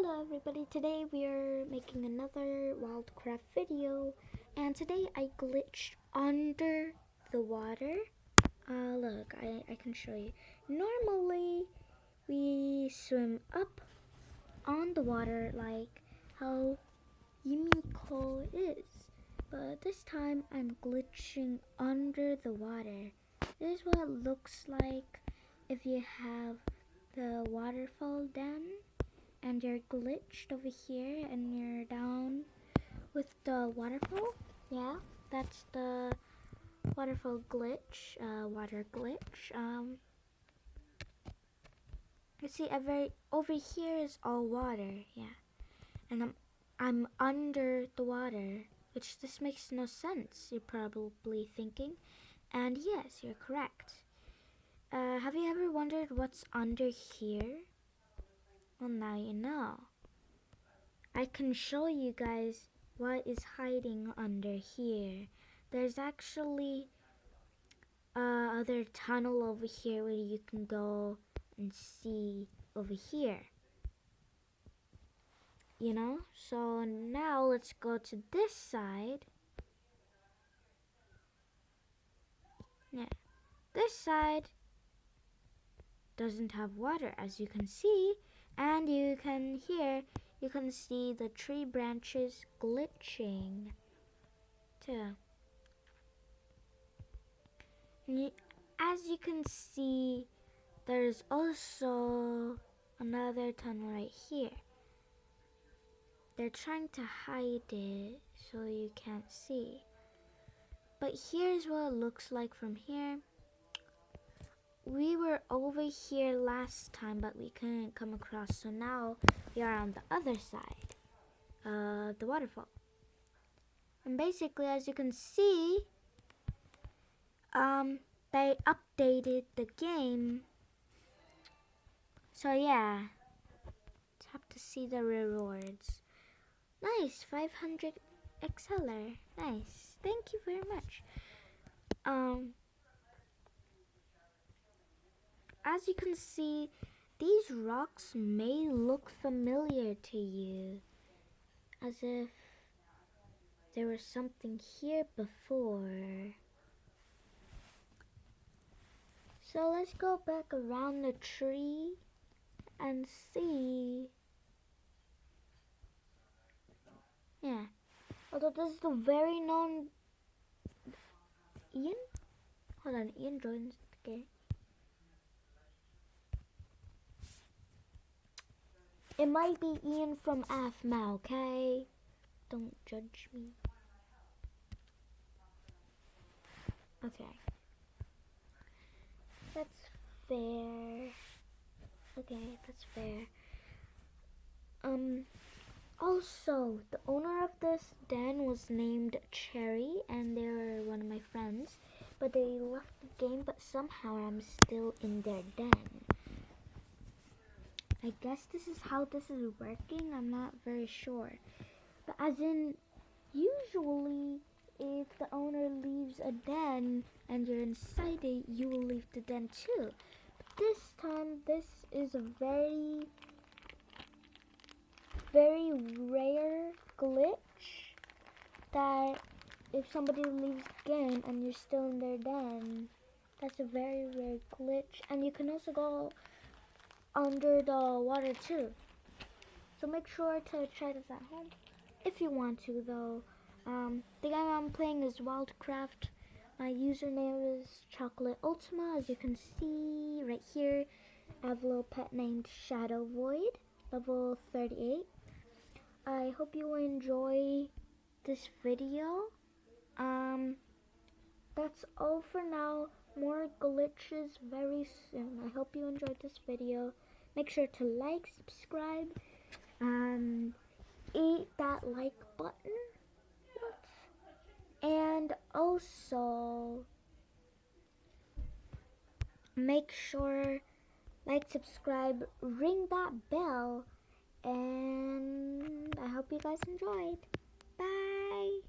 Hello everybody, today we are making another wildcraft video, and today I glitched under the water. Look, I can show you. Normally we swim up on the water like how Yumiko is, but this time I'm glitching under the water. This is what it looks like if you have the waterfall dam and you're glitched over here and you're down with the waterfall. Yeah, that's the waterfall glitch, water glitch. You see, over here is all water, yeah, and I'm under the water, which this makes no sense, you're probably thinking, and yes, you're correct. Have you ever wondered what's under here? Well, now you know. I can show you guys what is hiding under here. There's actually other tunnel over here where you can go and see over here. You know? So now let's go to this side. Yeah. This side doesn't have water, as you can see, and you can see the tree branches glitching too. And as you can see, there's also another tunnel right here. They're trying to hide it so you can't see. But here's what it looks like from here. We were over here last time, but we couldn't come across, so now we are on the other side, the waterfall. And basically, as you can see, they updated the game. So yeah, let's have to see the rewards. Nice, 500 XLR. Nice, thank you very much. As you can see, these rocks may look familiar to you, as if there was something here before. So let's go back around the tree and see. Yeah, although this is the very known Ian. Hold on, Ian joins the game. It might be Ian from AFMA, okay? Don't judge me. Okay. That's fair. Okay, that's fair. Also, the owner of this den was named Cherry, and they were one of my friends. But they left the game, but somehow I'm still in their den. I guess this is how this is working. I'm not very sure. But as in, usually, if the owner leaves a den and you're inside it, you will leave the den too. But this time, this is a very rare glitch that if somebody leaves the game and you're still in their den, that's a very rare glitch. And you can also go under the water too. So make sure to try this at home if you want to, though. The game I'm playing is Wildcraft. My username is Chocolate Ultima, as you can see right here. I have a little pet named Shadow Void, level 38. I hope you enjoy this video. That's all for now. More glitches very soon. I hope you enjoyed this video. Make sure to like, subscribe, and eat that like button. And also make sure like, subscribe, ring that bell, and I hope you guys enjoyed. Bye.